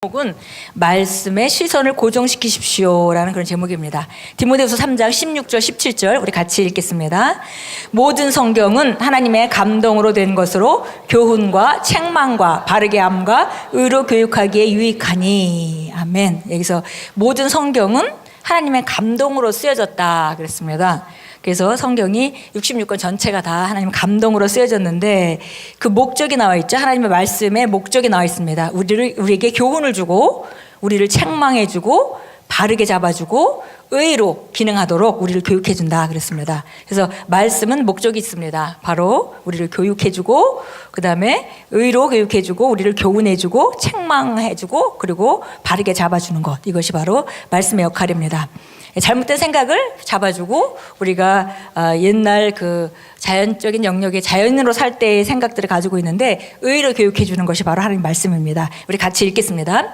제목은 말씀에 시선을 고정시키십시오라는 그런 제목입니다. 디모데후서 3장 16절 17절 우리 같이 읽겠습니다. 모든 성경은 하나님의 감동으로 된 것으로 교훈과 책망과 바르게 함과 의로 교육하기에 유익하니. 아멘. 여기서 모든 성경은 하나님의 감동으로 쓰여졌다 그랬습니다. 그래서 성경이 66권 전체가 다 하나님 감동으로 쓰여졌는데 그 목적이 나와 있죠. 하나님의 말씀에 목적이 나와 있습니다. 우리에게 교훈을 주고 우리를 책망해 주고 바르게 잡아주고 의로 기능하도록 우리를 교육해 준다 그랬습니다. 그래서 말씀은 목적이 있습니다. 바로 우리를 교육해 주고 그 다음에 의로 교육해 주고 우리를 교훈해 주고 책망해 주고 그리고 바르게 잡아주는 것, 이것이 바로 말씀의 역할입니다. 잘못된 생각을 잡아주고 우리가 옛날 그 자연적인 영역에 자연으로 살 때의 생각들을 가지고 있는데 의로 교육해 주는 것이 바로 하나님 말씀입니다. 우리 같이 읽겠습니다.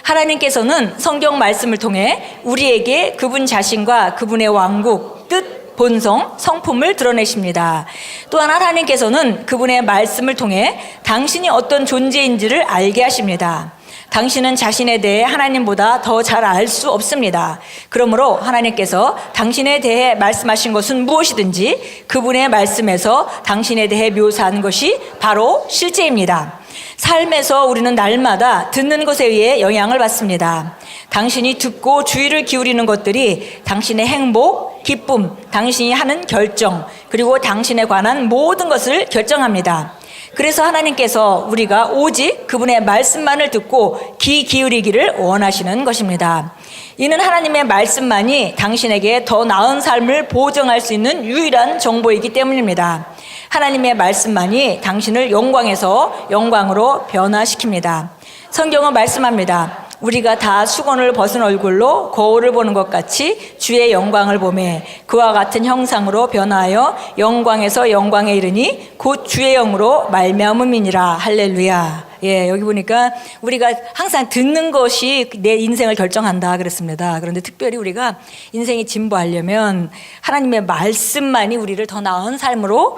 하나님께서는 성경 말씀을 통해 우리에게 그분 자신과 그분의 왕국, 뜻, 본성, 성품을 드러내십니다. 또한 하나님께서는 그분의 말씀을 통해 당신이 어떤 존재인지를 알게 하십니다. 당신은 자신에 대해 하나님보다 더 잘 알 수 없습니다. 그러므로 하나님께서 당신에 대해 말씀하신 것은 무엇이든지 그분의 말씀에서 당신에 대해 묘사한 것이 바로 실제입니다. 삶에서 우리는 날마다 듣는 것에 의해 영향을 받습니다. 당신이 듣고 주의를 기울이는 것들이 당신의 행복, 기쁨, 당신이 하는 결정, 그리고 당신에 관한 모든 것을 결정합니다. 그래서 하나님께서 우리가 오직 그분의 말씀만을 듣고 귀 기울이기를 원하시는 것입니다. 이는 하나님의 말씀만이 당신에게 더 나은 삶을 보증할 수 있는 유일한 정보이기 때문입니다. 하나님의 말씀만이 당신을 영광에서 영광으로 변화시킵니다. 성경은 말씀합니다. 우리가 다 수건을 벗은 얼굴로 거울을 보는 것 같이 주의 영광을 보매 그와 같은 형상으로 변화하여 영광에서 영광에 이르니 곧 주의 영으로 말미암음이니라. 할렐루야. 예, 여기 보니까 우리가 항상 듣는 것이 내 인생을 결정한다 그랬습니다. 그런데 특별히 우리가 인생이 진보하려면 하나님의 말씀만이 우리를 더 나은 삶으로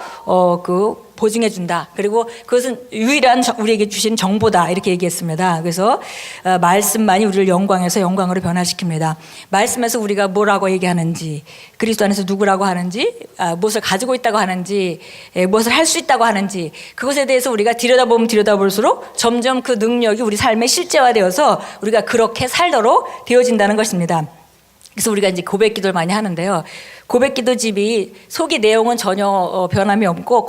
보증해 준다. 그리고 그것은 유일한 우리에게 주신 정보다 이렇게 얘기했습니다. 그래서 말씀만이 우리를 영광에서 영광으로 변화시킵니다. 말씀에서 우리가 뭐라고 얘기하는지, 그리스도 안에서 누구라고 하는지, 무엇을 가지고 있다고 하는지, 무엇을 할 수 있다고 하는지, 그것에 대해서 우리가 들여다보면 들여다볼수록 점점 그 능력이 우리 삶에 실제화되어서 우리가 그렇게 살도록 되어진다는 것입니다. 그래서 우리가 이제 고백 기도를 많이 하는데요. 고백 기도 집이 속이 내용은 전혀 변함이 없고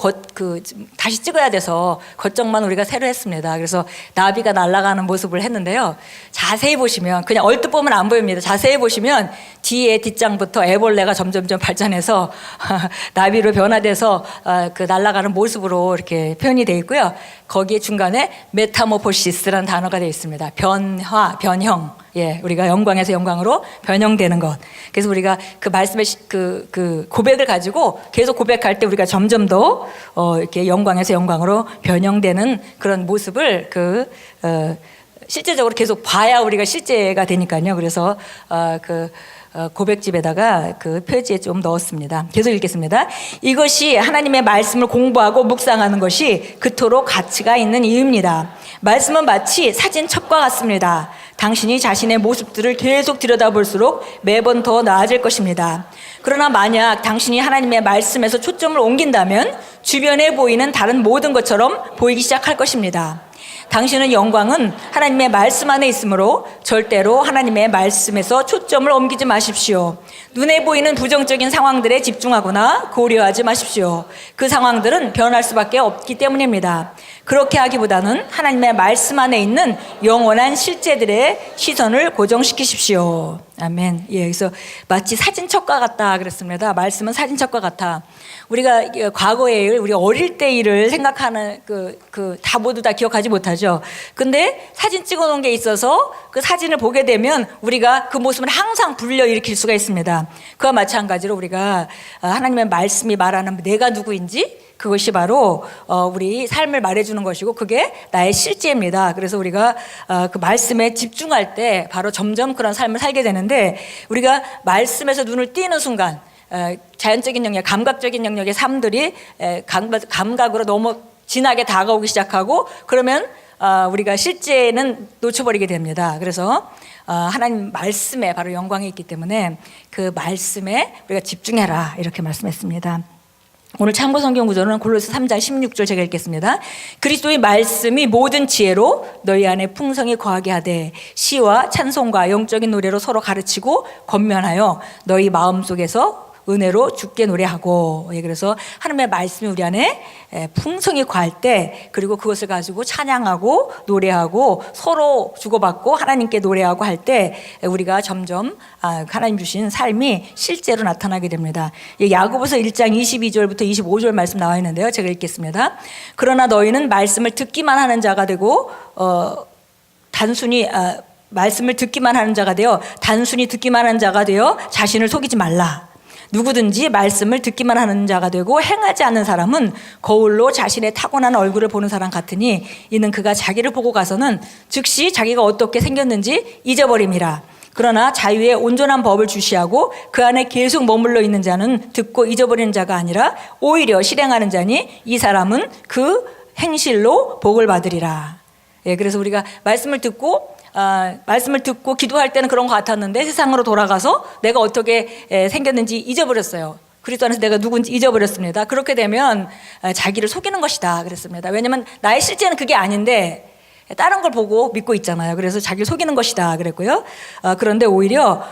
다시 찍어야 돼서 겉정만 우리가 새로 했습니다. 그래서 나비가 날아가는 모습을 했는데요. 자세히 보시면 그냥 얼뜻 보면 안 보입니다. 자세히 보시면 뒤에 뒷장부터 애벌레가 점점점 발전해서 나비로 변화돼서 그 날아가는 모습으로 이렇게 표현이 되어 있고요. 거기에 중간에 메타모포시스라는 단어가 되어 있습니다. 변화, 변형. 예, 우리가 영광에서 영광으로 변형되는 것. 그래서 우리가 그 말씀의 그 고백을 가지고 계속 고백할 때 우리가 점점 더 이렇게 영광에서 영광으로 변형되는 그런 모습을 실제적으로 계속 봐야 우리가 실제가 되니까요. 그래서 고백집에다가 그 표지에 좀 넣었습니다. 계속 읽겠습니다. 이것이 하나님의 말씀을 공부하고 묵상하는 것이 그토록 가치가 있는 이유입니다. 말씀은 마치 사진첩과 같습니다. 당신이 자신의 모습들을 계속 들여다볼수록 매번 더 나아질 것입니다. 그러나 만약 당신이 하나님의 말씀에서 초점을 옮긴다면 주변에 보이는 다른 모든 것처럼 보이기 시작할 것입니다. 당신의 영광은 하나님의 말씀 안에 있으므로 절대로 하나님의 말씀에서 초점을 옮기지 마십시오. 눈에 보이는 부정적인 상황들에 집중하거나 고려하지 마십시오. 그 상황들은 변할 수밖에 없기 때문입니다. 그렇게 하기보다는 하나님의 말씀 안에 있는 영원한 실제들의 시선을 고정시키십시오. 아멘. 예, 그래서 마치 사진첩과 같다 그랬습니다. 말씀은 사진첩과 같아. 우리가 과거의 일, 우리 어릴 때 일을 생각하는 다 모두 다 기억하지 못하죠. 근데 사진 찍어 놓은 게 있어서 그 사진을 보게 되면 우리가 그 모습을 항상 불러일으킬 수가 있습니다. 그와 마찬가지로 우리가 하나님의 말씀이 말하는 내가 누구인지 그것이 바로 우리 삶을 말해주는 것이고 그게 나의 실제입니다. 그래서 우리가 그 말씀에 집중할 때 바로 점점 그런 삶을 살게 되는데 우리가 말씀에서 눈을 띄는 순간 자연적인 영역, 감각적인 영역의 삶들이 감각으로 너무 진하게 다가오기 시작하고 그러면 우리가 실제는 놓쳐버리게 됩니다. 그래서 하나님 말씀에 바로 영광이 있기 때문에 그 말씀에 우리가 집중해라 이렇게 말씀했습니다. 오늘 참고 성경 구절은 골로새 3장 16절 제가 읽겠습니다. 그리스도의 말씀이 모든 지혜로 너희 안에 풍성히 거하게 하되 시와 찬송과 영적인 노래로 서로 가르치고 권면하여 너희 마음속에서 은혜로 주께 노래하고. 그래서 하나님의 말씀이 우리 안에 풍성히 거할 때, 그리고 그것을 가지고 찬양하고 노래하고 서로 주고받고 하나님께 노래하고 할 때 우리가 점점 하나님 주신 삶이 실제로 나타나게 됩니다. 야고보서 1장 22절부터 25절 말씀 나와 있는데요, 제가 읽겠습니다. 그러나 너희는 말씀을 듣기만 하는 자가 되고 단순히 말씀을 듣기만 하는 자가 되어 단순히 듣기만 하는 자가 되어 자신을 속이지 말라. 누구든지 말씀을 듣기만 하는 자가 되고 행하지 않는 사람은 거울로 자신의 타고난 얼굴을 보는 사람 같으니 이는 그가 자기를 보고 가서는 즉시 자기가 어떻게 생겼는지 잊어버림이라. 그러나 자유의 온전한 법을 주시하고 그 안에 계속 머물러 있는 자는 듣고 잊어버리는 자가 아니라 오히려 실행하는 자니 이 사람은 그 행실로 복을 받으리라. 그래서 우리가 말씀을 듣고 기도할 때는 그런 것 같았는데 세상으로 돌아가서 내가 어떻게 생겼는지 잊어버렸어요. 그리스도 안에서 내가 누군지 잊어버렸습니다. 그렇게 되면 자기를 속이는 것이다 그랬습니다. 왜냐하면 나의 실제는 그게 아닌데 다른 걸 보고 믿고 있잖아요. 그래서 자기를 속이는 것이다 그랬고요. 그런데 오히려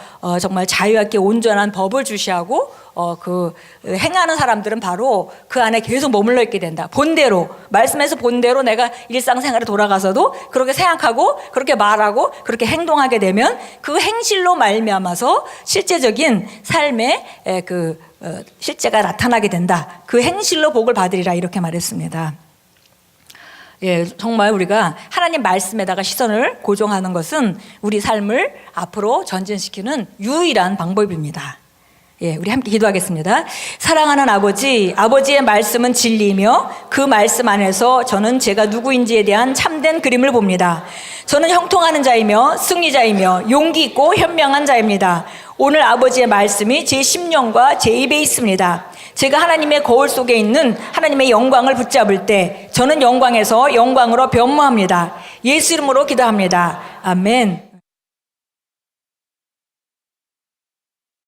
정말 자유롭게 온전한 법을 주시하고 그 행하는 사람들은 바로 그 안에 계속 머물러 있게 된다. 본대로, 말씀에서 본대로 내가 일상생활에 돌아가서도 그렇게 생각하고 그렇게 말하고 그렇게 행동하게 되면 그 행실로 말미암아서 실제적인 삶의 실제가 나타나게 된다. 그 행실로 복을 받으리라 이렇게 말했습니다. 정말 우리가 하나님 말씀에다가 시선을 고정하는 것은 우리 삶을 앞으로 전진시키는 유일한 방법입니다. 우리 함께 기도하겠습니다. 사랑하는 아버지, 아버지의 말씀은 진리이며 그 말씀 안에서 저는 제가 누구인지에 대한 참된 그림을 봅니다. 저는 형통하는 자이며 승리자이며 용기 있고 현명한 자입니다. 오늘 아버지의 말씀이 제 심령과 제 입에 있습니다. 제가 하나님의 거울 속에 있는 하나님의 영광을 붙잡을 때 저는 영광에서 영광으로 변모합니다. 예수 이름으로 기도합니다. 아멘.